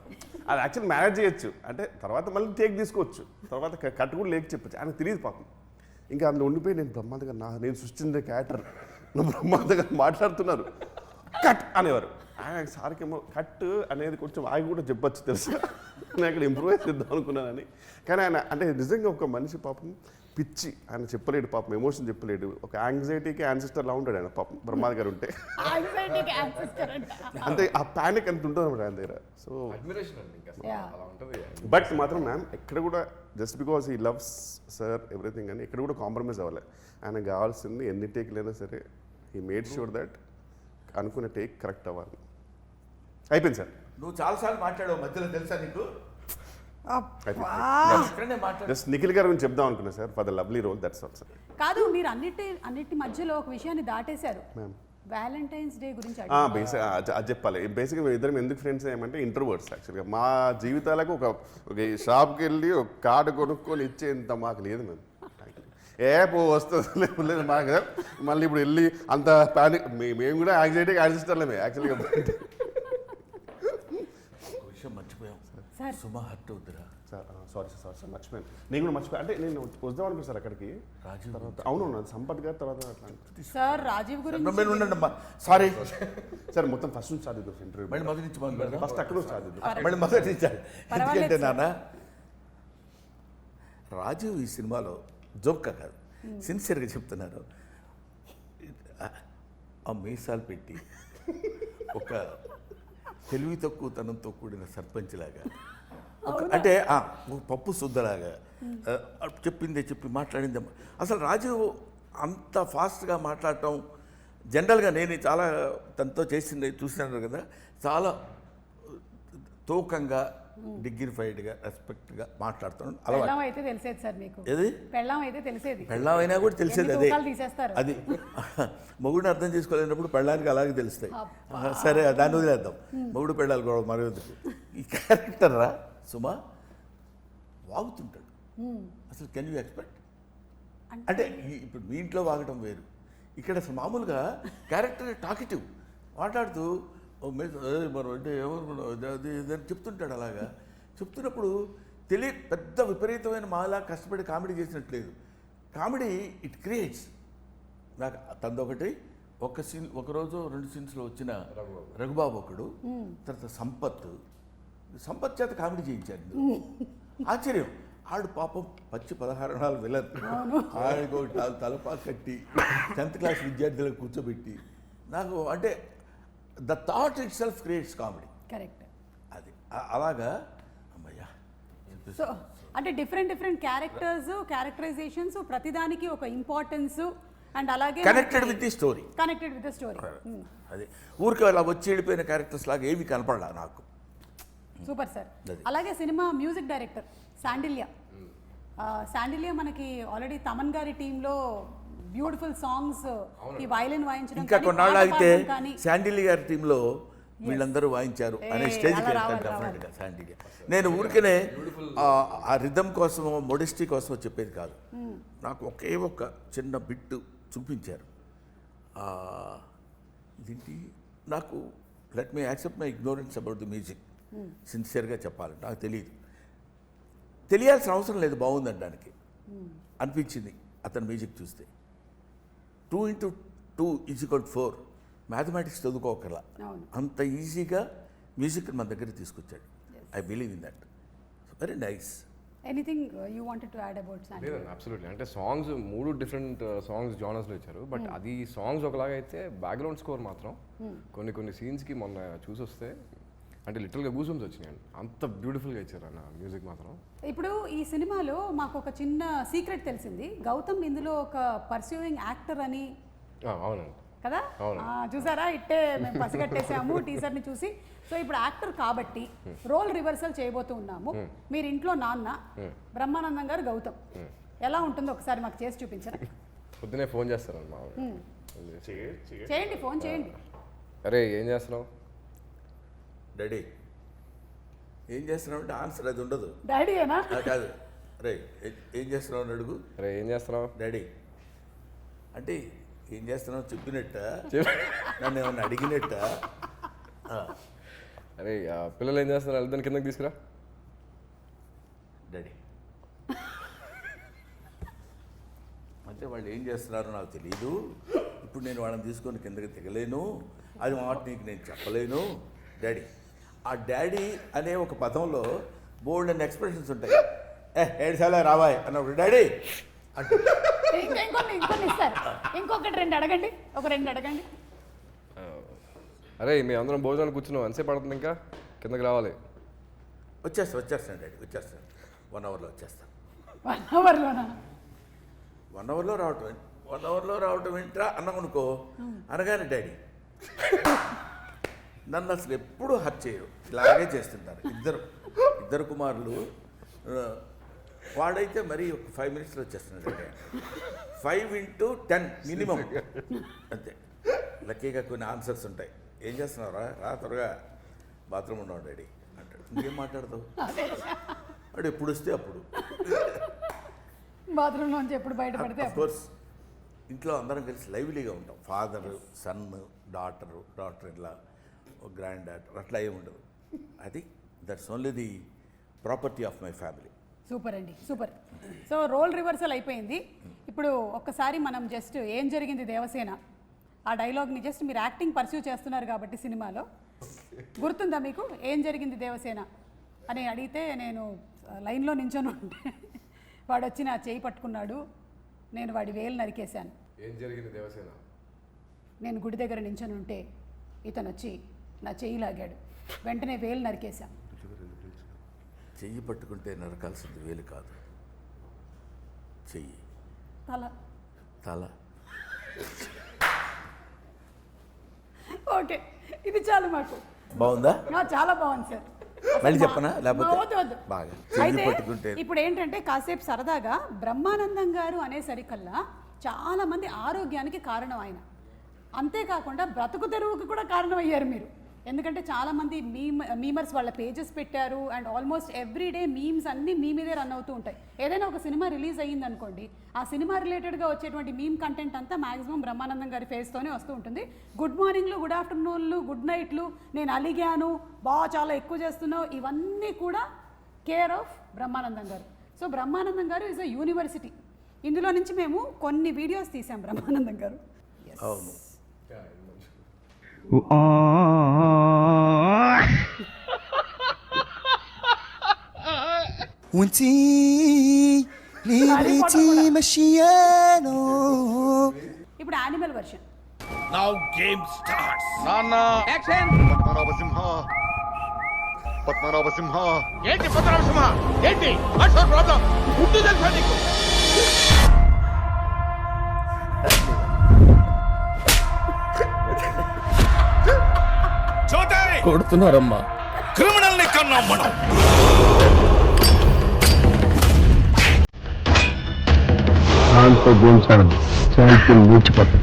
అది యాక్చువల్ మేనేజ్ చేయొచ్చు, అంటే తర్వాత మళ్ళీ టేక్ తీసుకోవచ్చు, తర్వాత కట్ కూడా లేక చెప్పచ్చు. ఆయనకు తెలియదు పాపం. ఇంకా అందులో ఉండిపోయి నేను బ్రహ్మానంద గారు నేను సృష్టించిన క్యారెక్టర్ నువ్వు బ్రహ్మానంద గారు మాట్లాడుతున్నారు కట్ అనేవారు. ఆయన సార్కేమో కట్ అనేది కొంచెం ఆగి కూడా చెప్పచ్చు తెలుసా, నేను అక్కడ ఇంప్రూవైజ్ చేద్దాం అనుకున్నానని. కానీ ఆయన అంటే నిజంగా ఒక మనిషి పాపం పిచ్చి, ఆయన చెప్పలేడు పాపం, ఎమోషన్ చెప్పలేడు. ఒక యాంగ్జైటీకి యాన్సిస్టర్ లా ఉంటాడు ఆయన పాపం బ్రహ్మానంద గారు ఉంటే. అంటే ఆ ప్యానిక్ అంత ఉంటుంది అన్నమాట ఆయన దగ్గర. సో బట్ మాత్రం మ్యామ్ ఎక్కడ కూడా just because he loves sir everything అని ఎక్కడ కూడా కాంప్రమైజ్ అవ్వాలి. ఆయనకు కావాల్సింది ఎన్ని టేక్లైనా సరే హీ మేడ్ షూర్ దట్ అనుకునే టేక్ కరెక్ట్ అవ్వాలి. అయిపోయింది సార్. నువ్వు చాలాసార్లు మాట్లాడావు మధ్యలో, తెలుసా నీకు? జస్ట్ నిఖిల్ గారి గురించి చెప్దాం అనుకున్నా sir, for the lovely role, that's all sir. కాదు, మీరు అన్నిటి మధ్యలో ఒక విషయాన్ని దాటేశారు, వ్యాలంటైన్స్ డే గురించి అది చెప్పాలి. బేసిక్గా మేము ఇద్దరం ఎందుకు ఫ్రెండ్స్ ఏమంటే ఇంట్రోవర్ట్స్. యాక్చువల్గా మా జీవితాలకు ఒక షాప్కి వెళ్ళి ఒక కార్డు కొనుక్కొని ఇచ్చేంత మాకు లేదు మేము. వస్తుంది లేదు మాకు, మళ్ళీ ఇప్పుడు వెళ్ళి అంత ప్యానిక్. మేము కూడా యాంగ్జైటీకి యాన్సిస్టర్లేమే యాక్చువల్గా. మర్చిపోయాం సార్, సుమా హర్ట్ అవుతురా సార్. సారీ మర్చిపోయాను, నేను కూడా మర్చిపోయాను. అంటే నేను వద్దాం అనుకున్నాను సార్ అక్కడికి రాజీవ్ తర్వాత. అవును సంపత్ గారు తర్వాత సార్ రాజీవ్ గురించి సారీ సార్. మొత్తం ఫస్ట్ నుంచి స్టార్ట్ చేద్దాం ఇంటర్వ్యూ, మళ్ళీ మొదటి నుంచి ఫస్ట్ అక్కడ స్టార్ట్ చేద్దాం, మళ్ళీ మొదటి నుంచి. ఎందుకంటే నాన్న రాజీవ్ ఈ సినిమాలో జోక్గా కాదు, సిన్సియర్గా చెప్తున్నారు. ఆ మీసాలు పెట్టి ఒక తెలివి తక్కువతనంతో కూడిన సర్పంచ్ లాగా, అంటే పప్పు శుద్ధలాగా చెప్పి మాట్లాడింది. అసలు రాజు అంత ఫాస్ట్గా మాట్లాడటం జనరల్గా నేను చాలా తనతో చూసినాను కదా, చాలా తూకంగా డిగ్నిఫైడ్గా రెస్పెక్ట్గా మాట్లాడుతున్నాను. పెళ్ళాం అయితే తెలిసేది సార్ మీకు, ఏది పెళ్ళాం అయితే తెలిసేది, పెళ్ళాం అయినా కూడా తెలిసేది అదే. తీసేస్తారు అది మొగుడిని అర్థం చేసుకోలేనప్పుడు పెళ్ళానికి అలాగే తెలుస్తాయి. సరే దాన్ని వదిలేద్దాం, మొగుడు పెళ్ళాలి కూడా మరి ఎందుకు. ఈ క్యారెక్టర్ రా సుమా వాగుతుంటాడు అసలు, కెన్ యూ ఎక్స్పెక్ట్? అంటే ఇప్పుడు మీ ఇంట్లో వాగటం వేరు, ఇక్కడ అసలు మామూలుగా క్యారెక్టర్ టాకిటివ్ మాట్లాడుతూ మనం అంటే ఏమనుకున్నావు అది ఇదని చెప్తుంటాడు. అలాగా చెప్తున్నప్పుడు పెద్ద విపరీతమైన మాలా కష్టపడి కామెడీ చేసినట్లేదు. Comedy it creates. నాకు తందొకటి ఒకరోజు 2 సీన్స్లో వచ్చిన రఘుబాబు ఒకడు, తర్వాత సంపత్ చేత కామెడీ చేయించాడు. ఆశ్చర్యం, ఆడు పాపం పచ్చి 16 నాలుగు విలన్, ఆడికి తలపా కట్టి 10th క్లాస్ విద్యార్థులకు కూర్చోబెట్టి, నాకు అంటే the thought it self creates comedy. Correct. అది అలాగా అమ్మయ్యా. సో అంటే డిఫరెంట్ క్యారెక్టరైజేషన్స్, ప్రతిదానికి ఒక ఇంపార్టెన్స్ అండ్ అలాగే కనెక్టెడ్ విత్ ది స్టోరీ. అది ఊరికి అలా వచ్చి వెళ్ళిపోయిన క్యారెక్టర్స్ లాగా ఏమి కనపడలా నాకు. Super sir. అలాగే సినిమా మ్యూజిక్ డైరెక్టర్ శాండిల్య మనకి ఆల్రెడీ తమన్ గారి టీంలో బ్యూటిఫుల్ సాంగ్స్, ఈ వైలిన్ వాయించడం, ఇంకా కొన్నాళ్ళు అయితే శాండిల్య గారి టీంలో వీళ్ళందరూ వాయించారు అనే స్టేజ్కి వెళ్తాను డెఫినెట్గా శాండిల్య. నేను ఊరికనే ఆ రిథమ్ కోసమో మోడెస్టీ కోసమో చెప్పేది కాదు. నాకు ఒకే ఒక చిన్న బిట్టు చూపించారు. ఇదేంటి నాకు let me accept my ignorance about the music. సిన్సియర్గా చెప్పాలి, నాకు తెలియాల్సిన అవసరం లేదు, బాగుందనడానికి అనిపించింది అతని మ్యూజిక్ చూస్తే. 2 × 2 = 4 మ్యాథమెటిక్స్ చదువుకోకర్లా, అంత ఈజీగా మ్యూజిక్ మన దగ్గర తీసుకొచ్చాడు. I believe in that. Very nice. Anything you wanted to add about Sandilya? Absolutely. అంటే సాంగ్స్ 3 డిఫరెంట్ సాంగ్స్ జానర్స్లో ఇచ్చారు. బట్ అది సాంగ్స్ ఒకలాగా అయితే బ్యాక్గ్రౌండ్ స్కోర్ మాత్రం కొన్ని సీన్స్కి మొన్న చూసి వస్తే అంటే లిటరల్గా గూస్బంప్స్ వచ్చినాయండి. అంత బ్యూటిఫుల్గా ఇచ్చారు అన్న మ్యూజిక్ మాత్రం. ఇప్పుడు ఈ సినిమాలో మాకు ఒక చిన్న సీక్రెట్ తెలిసింది. గౌతమ్ ఇందులో ఒక పర్సూయింగ్ యాక్టర్ అని. అవునండి కదా, చూసారా, ఇట్టే మేము పసిగట్టేసాము టీజర్ని చూసి. సో ఇప్పుడు యాక్టర్ కాబట్టి రోల్ రివర్సల్ చేయబోతూ ఉన్నాము. మీరు ఇంట్లో నాన్న, బ్రహ్మానందం గారు గౌతమ్, ఎలా ఉంటుందో ఒకసారి మాకు చేసి చూపించరా? పొద్దునే ఫోన్ చేస్తారమ్మా. చేయండి, ఫోన్ చేయండి. అరే ఏం చేస్తున్నావు డాడీ? ఏం చేస్తున్నావు అంటే ఆన్సర్ అది ఉండదు. డాడీ ఏనా? కాదు, రే ఏం చేస్తున్నావు అని అడుగు. అరే ఏం చేస్తున్నావు డాడీ అంటే ఏం చేస్తున్నావు చెప్పినట్ట, నన్ను ఏమన్నా అడిగినట్ట. అరే పిల్లలు ఏం చేస్తున్నారు, వెళ్తాను కిందకి తీసుకురా. డాడీ అంటే వాళ్ళు ఏం చేస్తున్నారో నాకు తెలియదు. ఇప్పుడు నేను వాళ్ళని తీసుకొని కిందకి దిగలేను, అది మాట నీకు నేను చెప్పలేను డాడీ. ఆ డాడీ అనే ఒక పదంలో బోల్డ్ అండ్ ఎక్స్ప్రెషన్స్ ఉంటాయి. ఏడుసాలా రావాయ్ అన్నప్పుడు డాడీ అంటే ఇంకొన్ని ఇస్తారు. ఇంకొకటి 2 అడగండి, ఒక 2 అడగండి. అరే మీ అందరం భోజనాలు కూర్చున్నావు, ఎంతసేపు పడుతుంది, ఇంకా కిందకి రావాలి. వచ్చేస్తాను డాడీ, వచ్చేస్తాను. 1 అవర్లో వచ్చేస్తాను. 1 అవర్లోనా? 1 అవర్లో రావటం, 1 అవర్లో రావటం ఏంట్రా అన్నామనుకో, అనగానే డాడీ నన్ను అసలు ఎప్పుడూ హర్ట్ చేయరు, ఇలాగే చేస్తుంటారు. ఇద్దరు కుమారులు. వాడైతే మరీ ఒక 5 మినిట్స్లో వచ్చేస్తున్నాడు. 5 × 10 మినిమం అంతే. లక్కీగా కొన్ని ఆన్సర్స్ ఉంటాయి. ఏం చేస్తున్నావురా, రా త్వరగా బాత్రూమ్ ఉన్నావు డాడీ అంటాడు. ఇంకేం మాట్లాడతావు, వాడు ఎప్పుడు వస్తే అప్పుడు. బాత్రూంలోంచి ఎప్పుడు బయటపడితే. అఫ్కోర్స్ ఇంట్లో అందరం కలిసి లైవ్లీగా ఉంటాం. ఫాదర్, సన్, డాటర్ ఇలా, గ్రాండ్ డాటర్, అట్లా ఏమి ఉండదు. అది that's only the property of my family. Super అండి, సూపర్. సో రోల్ రివర్సల్ అయిపోయింది. ఇప్పుడు ఒక్కసారి మనం జస్ట్ ఏం జరిగింది దేవసేన ఆ డైలాగ్ని జస్ట్ మీరు యాక్టింగ్ పర్స్యూ చేస్తున్నారు కాబట్టి సినిమాలో గుర్తుందా మీకు? ఏం జరిగింది దేవసేన అని అడిగితే నేను లైన్లో నించొని ఉంటే వాడు వచ్చి నా చేయి పట్టుకున్నాడు, నేను వాడి వేలు నరికేశాను. ఏం జరిగింది దేవసేన? నేను గుడి దగ్గర నించొని ఉంటే ఇతను వచ్చి నా చెయ్యి లాగాడు, వెంటనే వేలు నరికేశాం. చెయ్యి పట్టుకుంటే నరకాల్సింది వేలు కాదు, చెయ్యి, తల. ఓకే, ఇది చాలు మాకు. బాగుందా? చాలా బాగుంది సార్. మళ్ళీ చెప్పనా? లేకపోతే వద్దు. బాగా అయితే ఇప్పుడు ఏంటంటే కాసేపు సరదాగా బ్రహ్మానందం గారు అనేసరికల్లా చాలా మంది ఆరోగ్యానికి కారణం ఆయన. అంతేకాకుండా బ్రతుకు తెరువుకి కూడా కారణం అయ్యారు మీరు. ఎందుకంటే చాలా మంది మీమర్స్ వాళ్ళ పేజెస్ పెట్టారు and almost every day memes అన్నీ మీ మీదే రన్ అవుతూ ఉంటాయి. ఏదైనా ఒక సినిమా రిలీజ్ అయ్యింది అనుకోండి, ఆ సినిమా రిలేటెడ్గా వచ్చేటువంటి మీమ్ కంటెంట్ అంతా మాక్సిమం బ్రహ్మానందం గారి ఫేస్తోనే వస్తూ ఉంటుంది. గుడ్ మార్నింగ్లు, గుడ్ ఆఫ్టర్నూన్లు, గుడ్ నైట్లు, నేను అలిగాను, చాలా ఎక్కువ చేస్తున్నావు, ఇవన్నీ కూడా కేర్ ఆఫ్ బ్రహ్మానందం గారు. సో బ్రహ్మానందం గారు ఈజ్ అ యూనివర్సిటీ. ఇందులో నుంచి మేము కొన్ని వీడియోస్ తీసాం బ్రహ్మానందం గారు. అవును. وانتي ليبريتي مشيانو. ఇప్పుడు animal version. Now game starts. Padmanabha Simha ఏంటి పద్మనాభ సింహ ఏంటి వాట్స్ యువర్ ప్రాబ్లం గుడ్డు తెలుసా నీకు కొడుతున్నారమ్మా, క్రిమినల్ ని కన్నాం మనం. దాంతో గేమ్స్ ఆడదు, ఛాంపియన్ మూచిపోతాడు.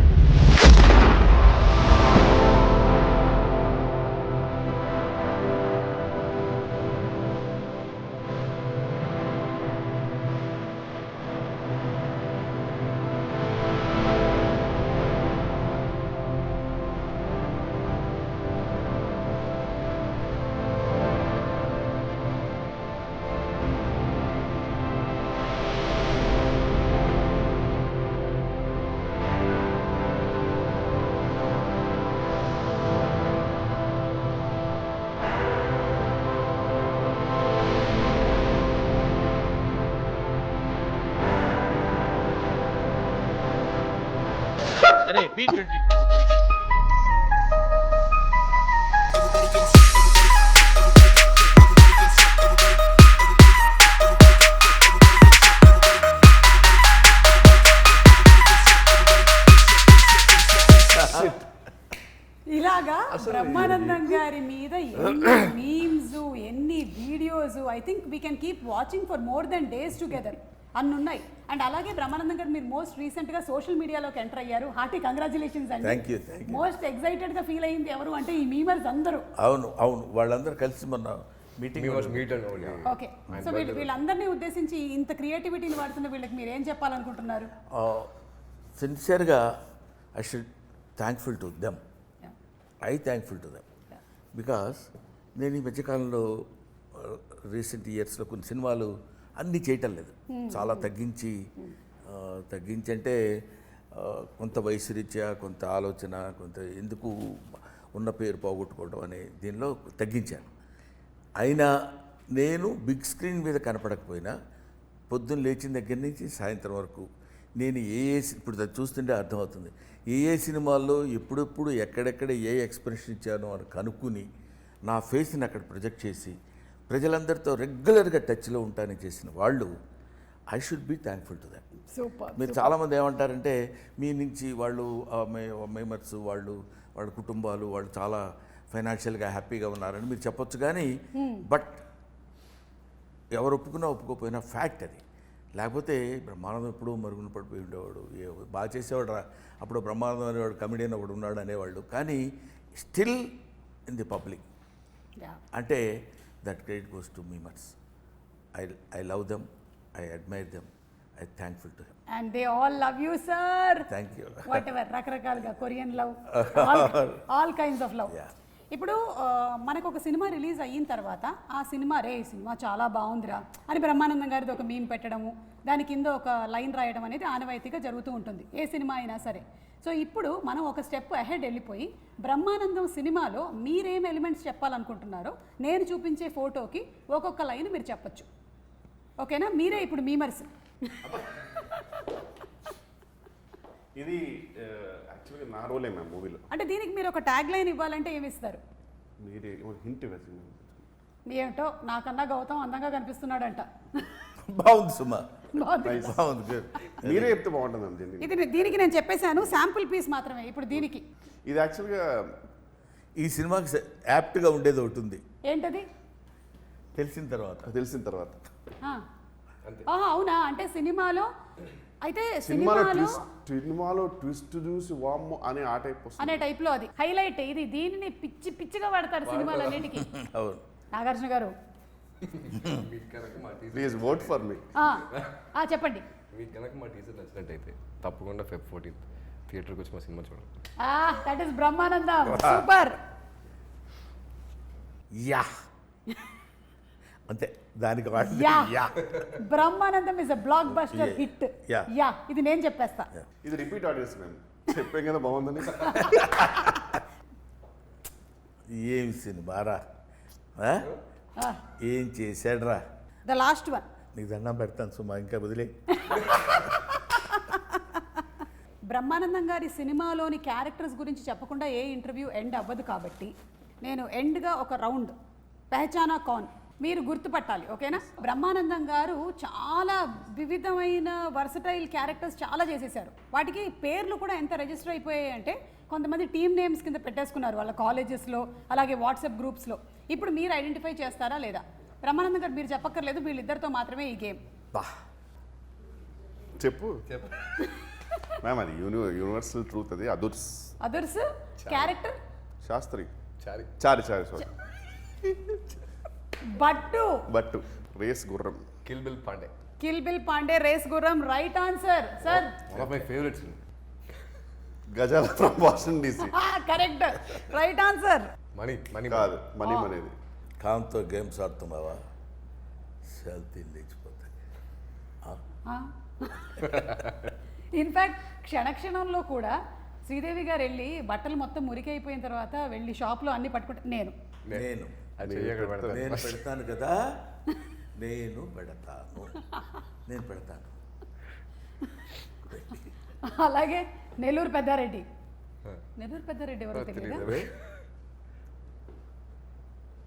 అరే బీట్ ఇలాగా బ్రహ్మానందం గారి మీద ఎన్ని మీమ్స్, ఎన్ని videos, I think we can keep watching for more than days together అన్ని ఉన్నాయి. అండ్ అలాగే బ్రహ్మానందం గారు మీరు మోస్ట్ రీసెంట్ గా సోషల్ మీడియాలోకి ఎంటర్ అయ్యారు. హార్టీ కంగ్రాచులేషన్స్ అండి. Thank you. మోస్ట్ ఎక్సైటెడ్ గా ఫీల్ అయింది ఎవరు అంటే ఈ మీమర్స్ అందరూ. అవును అవును, వాళ్ళందరూ కలిసి మొన్న meeting. Meet and okay, so వీళ్ళందరినీ ఉద్దేశించి ఇంత క్రియేటివిటీని వాడుతున్న వీళ్ళకి మీరు ఏం చెప్పాలనుకుంటున్నారు? సిన్సియర్గా I should thankful to them. Thankful to them because నేను ఈ మధ్యకాలంలో రీసెంట్ ఇయర్స్లో కొన్ని సినిమాలు అన్నీ చేయటం లేదు, చాలా తగ్గించి అంటే కొంత వయసు రీత్యా, కొంత ఆలోచన, కొంత ఎందుకు ఉన్న పేరు పోగొట్టుకోవడం అనే దీనిలో తగ్గించాను. అయినా నేను బిగ్ స్క్రీన్ మీద కనపడకపోయినా పొద్దున్న లేచిన దగ్గర నుంచి సాయంత్రం వరకు నేను ఇప్పుడు చూస్తుంటే అర్థమవుతుంది ఏ సినిమాల్లో ఎప్పుడెప్పుడు ఎక్కడెక్కడ ఏ ఎక్స్ప్రెషన్ ఇచ్చానో అని కనుక్కుని నా ఫేస్ని అక్కడ ప్రొజెక్ట్ చేసి ప్రజలందరితో రెగ్యులర్గా టచ్లో ఉంటానని చేసిన వాళ్ళు I should be thankful to that. Super. మీరు చాలామంది ఏమంటారంటే మీ నుంచి వాళ్ళు మెంబర్స్ వాళ్ళ కుటుంబాలు వాళ్ళు చాలా ఫైనాన్షియల్గా హ్యాపీగా ఉన్నారని మీరు చెప్పొచ్చు, కానీ బట్ ఎవరు ఒప్పుకున్నా ఒప్పుకోకపోయినా ఫ్యాక్ట్ అది. లేకపోతే బ్రహ్మానందం ఎప్పుడూ మరుగున పడిపోయి ఉండేవాడు, బాగా చేసేవాడు రా, అప్పుడు బ్రహ్మానందం అనేవాడు, కమెడియన్ ఒకడు ఉన్నాడు అనేవాళ్ళు, కానీ స్టిల్ ఇన్ ది పబ్లిక్ అంటే that credit goes to memers. I love them, I admire them, I thankful to them. And they all love you sir. Thank you. Whatever, రకరకాలుగా Korean love, all kinds of love. ఇప్పుడు మనకు ఒక సినిమా రిలీజ్ అయిన తర్వాత ఆ సినిమా సినిమా చాలా బాగుందిరా అని బ్రహ్మానందం గారిది ఒక మీమ్ పెట్టడము, దాని కింద ఒక లైన్ రాయడం అనేది ఆనవాయితీగా జరుగుతూ ఉంటుంది ఏ సినిమా అయినా సరే. సో ఇప్పుడు మనం ఒక స్టెప్ అహెడ్ వెళ్ళిపోయి బ్రహ్మానందం సినిమాలో మీరేం ఎలిమెంట్స్ చెప్పాలనుకుంటున్నారో నేను చూపించే ఫోటోకి ఒక్కొక్క లైన్ మీరు చెప్పచ్చు. ఓకేనా? మీరే ఇప్పుడు మీమర్స్. ఇది యాక్చువల్గా నా రోలే మ్యామ్ మూవీలో. అంటే దీనికి మీరు ఒక ట్యాగ్ లైన్ ఇవ్వాలంటే ఏమి ఇస్తారు? మీరే హింట్ వేసి. ఏంటో నాకన్నా గౌతమ్ అందంగా కనిపిస్తున్నాడంట. బాగుంది సుమా, బాగుంది. బాగుంది. మీరే చెప్తే బాగుంటుంది. ఇది దీనికి నేను చెప్పేశాను, శాంపుల్ పీస్ మాత్రమే. ఇప్పుడు దీనికి ఇది యాక్చువల్గా ఈ సినిమాకి యాప్ట్గా ఉండేది ఒకటి ఉంది. ఏంటది? తెలిసిన తర్వాత అవునా? అంటే సినిమాలో అయితే సినిమాలో సినిమాలో ట్విస్ట్ చూసి వామ్మో అనే ఆ టైప్ వస్తుంది. అనే టైప్ లో అది హైలైట్. ఇది దీనిని పిచ్చిగా వాడతారు సినిమాలన్నిటికీ. అవును. నాగార్జున గారు మీకు కనుక మా teaser please vote for me. చెప్పండి. మీకు కనుక మా టీజర్ నచ్చినట్టయితే తప్పకుండా Feb 14th థియేటర్కి వచ్చి మా సినిమా చూడండి. That is Brahmanandam. Super. Yeah అంతే దానికి yeah Brahmanandam is a block buster hit. Yeah. Yeah ఇది నేను చెప్పేస్తా. ఇది రిపీట్ ఆడియన్స్ మేము చెప్పాం కదా బాగుందని. ఏం సినిమారా, ఏం చేశాడ్రా. The last one. నీకు దండం పెడతాను సుమా, ఇంకా వదిలే. బ్రహ్మానందం గారి సినిమాలోని క్యారెక్టర్స్ గురించి చెప్పకుండా ఏ ఇంటర్వ్యూ ఎండ్ అవ్వదు కాబట్టి నేను ఎండ్గా ఒక రౌండ్ పెహచానా కాన్ మీరు గుర్తుపట్టాలి. ఓకేనా? బ్రహ్మానందం గారు చాలా వివిధమైన వర్సటైల్ క్యారెక్టర్స్ చాలా చేసేసారు. వాటికి పేర్లు కూడా ఎంత రిజిస్టర్ అయిపోయాయి అంటే కొంతమంది టీమ్ నేమ్స్ కింద పెట్టేసుకున్నారు వాళ్ళ కాలేజెస్లో, అలాగే వాట్సాప్ గ్రూప్స్లో. ఇప్పుడు మీరు ఐడెంటిఫై చేస్తారా లేదా? బ్రహ్మానందం గారు మీరు చెప్పక్కర్లేదు, వీళ్ళిద్దరితో మాత్రమే ఈ గేమ్. చెప్పు మ్యామ్, అది యూనివర్సల్ ట్రూత్. అది others character Shastri Chari Chari sorry Bhattu Race Gurram kill bill Pandey Race Gurram. Right answer sir. One of my favourites. Ghazala from Washington DC. Correct. Right answer. Money కాదు, మనీ అనేది. కాంతో గేమ్స్ ఆడుతున్నావా, సెల్తీ లేచిపోతాయి. ఇన్ఫ్యాక్ట్ క్షణక్షణంలో కూడా శ్రీదేవి గారు వెళ్ళి బట్టలు మొత్తం మురికైపోయిన తర్వాత వెళ్ళి షాప్లో అన్ని పట్టుకుంటే నేను పెడతాను కదా, నేను పెడతాను. అలాగే నెల్లూరు పెద్దారెడ్డి ఎవరో తెలియదా?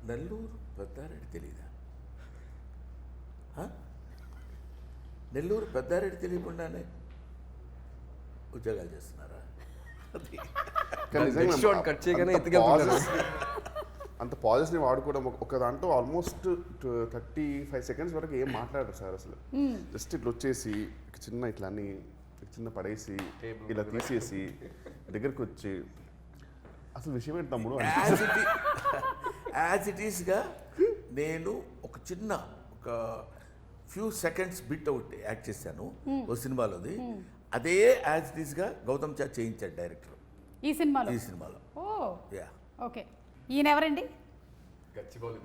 నెల్లూరు పెద్దారెడ్డి తెలీదా? నెల్లూరు పెద్దారెడ్డి తెలియకుండానే ఉద్యోగాలు చేస్తున్నారా? కట్ చేయగానే ఎత్తుకెళ్తున్నారు. అంత పాజిటివ్ వాడుకోవడం ఒక దాంట్లో ఆల్మోస్ట్ 35 సెకండ్స్ వరకు ఏం మాట్లాడరు సార్ అసలు. జస్ట్ ఇట్లా వచ్చేసి చిన్న ఇట్లా అన్ని చిన్న పడేసి ఇలా తీసేసి దగ్గరికి వచ్చి అసలు విషయం ఏంటి తమ్ముడు యాజ్ ఇట్ ఈస్గా నేను ఒక చిన్న ఒక few seconds bit out act చేశాను ఓ సినిమాలోది. అదే యాజ్ ఇట్ ఈస్గా గౌతమ్ చార్ చేయించాడు డైరెక్టర్ ఈ సినిమాలో. ఓ యా. ఓకే. ఈయన ఎవరండి? గచ్చిబౌలి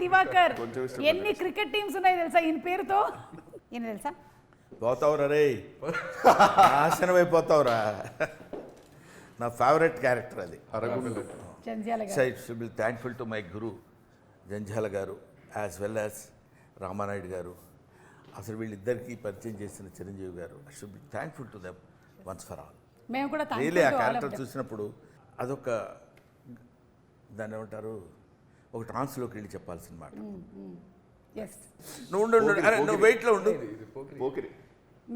దివాకర్. కొంచెం ఇష్టం ఎన్ని క్రికెట్ టీమ్స్ ఉన్నాయి తెలుసా ఈయన పేరుతో? ఈయన తెలుసా? పోతావురా రే, నాశనం అయిపోతావురా. నా ఫేవరెట్ క్యారెక్టర్ అది. Jandhyala garu. So it should be thankful to my guru Jandhyala garu as well as Ramanaidu గారు. అసలు వీళ్ళిద్దరికీ పరిచయం చేసిన చిరంజీవి గారు. I should be thankful to them once for all. మేము కూడా రియలీ ఆ క్యారెక్టర్ చూసినప్పుడు అదొక దాన్ని ఏమంటారు, ఒక ట్రాన్స్లోకి వెళ్ళి చెప్పాల్సిన మాట. నువ్వు వెయిట్లో ఉండు. పోకిరి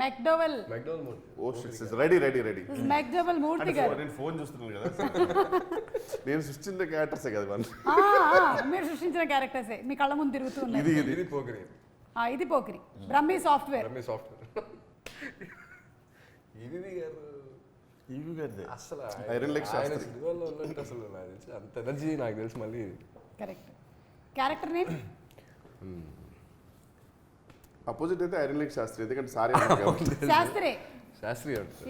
మెక్డోవెల్. ఓ రెడీ మెక్డోవెల్ మూర్తి గారు. నేను ఫోన్ చూస్తున్నాను కదా, నేను సృష్టించిన క్యారెక్టర్సే కదా వాళ్ళు. మీరు సృష్టించిన క్యారెక్టర్సే మీ కళ్ళ ముందు తిరుగుతూ ఉన్నాయి. ఇది పోకిరి. ఇది పోకిరి. బ్రహ్మీ సాఫ్ట్వేర్. ఇవి గారిదే. అసలు ఐరన్ లెగ్ ఆయన శాస్త్రి. సినిమాలో ఉన్నట్టు అసలు నాకు తెలిసి అంత ఎనర్జీ నాకు తెలిసి మళ్ళీ. కరెక్ట్. క్యారెక్టర్ నేమ్ అపోజిట్ అయితే ఐరన్ లెగ్ శాస్త్రి, ఎందుకంటే సారీ శాస్త్రి.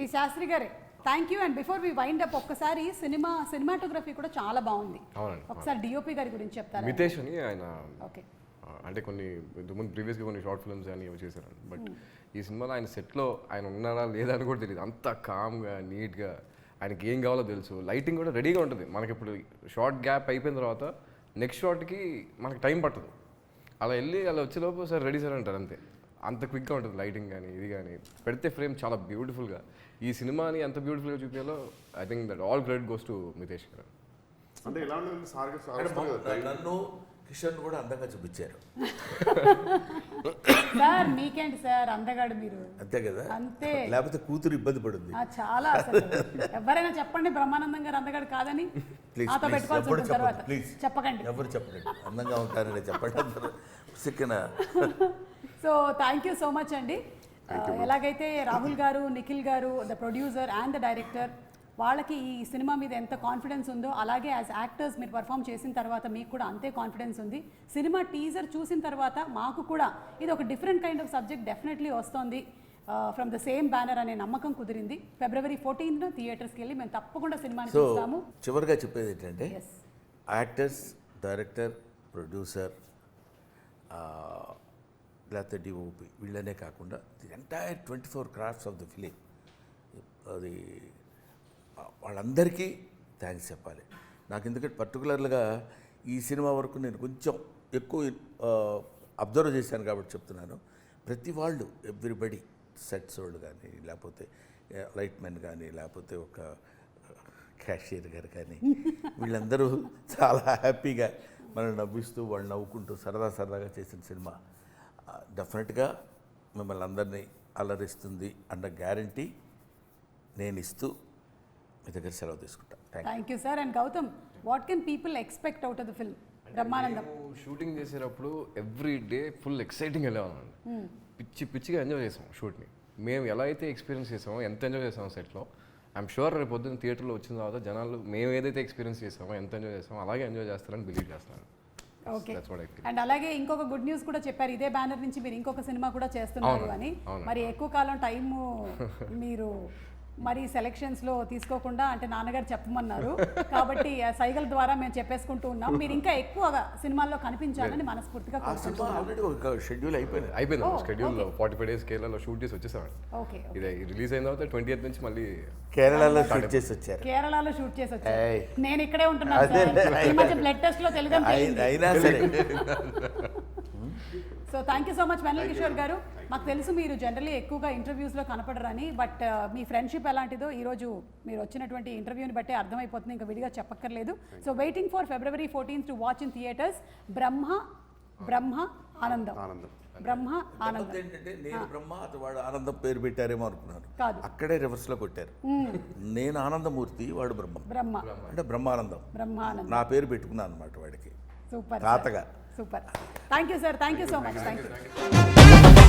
ఈ శాస్త్రి గారే. Thank you. And before we wind up ఒక్కసారి సినిమాటోగ్రఫీ కూడా చాలా బాగుంది. అవునండి. ఒకసారి డిఓపి గారి గురించి చెప్తారా? మితేష్ అని ఆయన. ఓకే. అంటే ఇంతకుముందు ప్రీవియస్గా కొన్ని షార్ట్ ఫిల్మ్స్ అని చేశారు. బట్ ఈ సినిమాలో ఆయన సెట్లో ఆయన ఉన్నారా లేదా అని కూడా తెలియదు. అంత కామ్గా నీట్గా ఆయనకి ఏం కావాలో తెలుసు. లైటింగ్ కూడా రెడీగా ఉంటుంది. మనకి ఇప్పుడు షార్ట్ గ్యాప్ అయిపోయిన తర్వాత నెక్స్ట్ షార్ట్కి మనకి టైం పట్టదు. అలా వెళ్ళి అలా వచ్చేలోపు సార్ రెడీ సార్ అంటారు అంతే. అంత క్విక్గా ఉంటుంది లైటింగ్ కానీ ఇది కానీ. పెడితే ఫ్రేమ్ చాలా బ్యూటిఫుల్గా. ఈ సినిమాని ఎంత బ్యూటిఫుల్గా చూపించాలో I think that all credit goes to Mitesh garu. అంటే ఎలా ఉంటుంది సార్, నన్ను కిషన్ కూడా అందంగా చూపించారు. సార్ మీకేంటి సార్ అందగాడు మీరు. అంతే కదా, అంతే. లేకపోతే కూతురు ఇబ్బంది పడుతుంది. చాలా అసలు ఎవరైనా చెప్పండి బ్రహ్మానందం గారు అందగాడు కాదని. నాతో పెట్టుకోవాల్సి ఉంటుంది తర్వాత. చెప్పకండి, ఎవరు చెప్పండి అందంగా ఉంటారని చెప్పండి అందరూ. సిక్కన. So thank you so much అండి. ఎలాగైతే Rahul garu, Nikhil garu, the producer and the director, వాళ్ళకి ఈ సినిమా మీద ఎంత కాన్ఫిడెన్స్ ఉందో అలాగే యాజ్ యాక్టర్స్ మీరు పర్ఫామ్ చేసిన తర్వాత మీకు కూడా అంతే కాన్ఫిడెన్స్ ఉంది. సినిమా టీజర్ చూసిన తర్వాత మాకు కూడా ఇది ఒక different kind of subject definitely వస్తుంది ఫ్రమ్ ద సేమ్ బ్యానర్ అనే నమ్మకం కుదిరింది. February 14th థియేటర్స్కి వెళ్ళి మేము తప్పకుండా సినిమాని సో చూస్తాము. చివరిగా చెప్పేది ఏంటంటే Yes. యాక్టర్స్, డైరెక్టర్, ప్రొడ్యూసర్, లేకపోతే డిఓపి వీళ్ళనే కాకుండా the entire 24 crafts of the film, అది వాళ్ళందరికీ థ్యాంక్స్ చెప్పాలి. నాకు ఎందుకంటే పర్టికులర్గా ఈ సినిమా వరకు నేను కొంచెం ఎక్కువ అబ్జర్వ్ చేశాను కాబట్టి చెప్తున్నాను. ప్రతి వాళ్ళు ఎవ్రీబడి, సెట్స్ వాళ్ళు కానీ, లేకపోతే లైట్ మెన్ కానీ, లేకపోతే ఒక క్యాషియర్ గారు కానీ, వీళ్ళందరూ చాలా హ్యాపీగా మనం నవ్విస్తూ వాళ్ళు నవ్వుకుంటూ సరదాగా చేసిన సినిమా డెఫినెట్గా మిమ్మల్ని అందరినీ అలరిస్తుంది అన్న గ్యారంటీ నేను ఇస్తూ మీ దగ్గర సెలవు తీసుకుంటా. Thank you sir. And Gautam, what can people expect out of the film Brahmanandam? Shooting చేసేటప్పుడు ఎవ్రీ డే ఫుల్ ఎక్సైటింగ్ వెళ్ళేవాళ్ళం. పిచ్చిగా ఎంజాయ్ చేసాం షూట్ని. మేము ఎలా అయితే ఎక్స్పీరియన్స్ చేసామో, ఎంత ఎంజాయ్ చేసామో సెట్లో, ఐఎమ్ షూర్ రేపు పొద్దున్న థియేటర్లో వచ్చిన తర్వాత జనాలు మేము ఏదైతే ఎక్స్పీరియన్స్ చేసామో, ఎంత ఎంజాయ్ చేసామో అలాగే ఎంజాయ్ చేస్తారని బిలీవ్ చేస్తున్నాను. Okay. That's what I feel. And అలాగే ఇంకొక గుడ్ న్యూస్ కూడా చెప్పారు, ఇదే బ్యానర్ నుంచి మీరు ఇంకొక సినిమా కూడా చేస్తున్నారు అని. మరి ఎక్కువ కాలం టైము మీరు మరి సెలెక్షన్స్లో తీసుకోకుండా, అంటే నాన్నగారు చెప్పమన్నారు కాబట్టి ఆ సైగల్ ద్వారా మేము చెప్పేసుకుంటూ ఉన్నాం. మీరు ఇంకా ఎక్కువగా సినిమాల్లో కనిపించాలని మనస్ఫూర్తిగా ఆ సినిమా ఆల్రెడీ ఒక షెడ్యూల్ అయిపోయింది. అయిపోయింది షెడ్యూల్ 45 days కేరళలో షూట్ చేసి వచ్చేసామండి. ఓకే. ఇది రిలీజ్ అయిన తర్వాత 20th నుంచి మళ్ళీ కేరళలో షూట్ చేసి వచ్చారు. కేరళలో షూట్ చేసి వచ్చారు. ఏయ్. నేను ఇక్కడే ఉంటున్నాను సార్. ఈ మధ్య బ్లడ్ టెస్ట్ లో తెలుగు అయినా సరే so thank you so much Vennela Kishore garu. మాకు తెలుసు మీరు జనరల్లీ ఎక్కువగా ఇంటర్వ్యూస్లో కనపడరని, బట్ మీ ఫ్రెండ్షిప్ ఎలాంటిదో ఈరోజు మీరు వచ్చినటువంటి ఇంటర్వ్యూని బట్టే అర్థమైపోతుంది, ఇంకా విడిగా చెప్పక్కర్లేదు. So waiting for February 14th to watch in theatres Brahma Anandam. Brahma ఆనందం ఏంటంటే నేను బ్రహ్మ, అతను వాడు ఆనందం పేరు పెట్టారేమో అనుకున్నాను. కాదు. అక్కడే రివర్స్లో కొట్టారు. నేను ఆనందమూర్తి, వాడు బ్రహ్మ అంటే బ్రహ్మానందం. బ్రహ్మానందం నా పేరు పెట్టుకున్నాను అనమాట వాడికి సూపర్ తాతగా. Super. Thank you sir. Thank you so much. Thank you.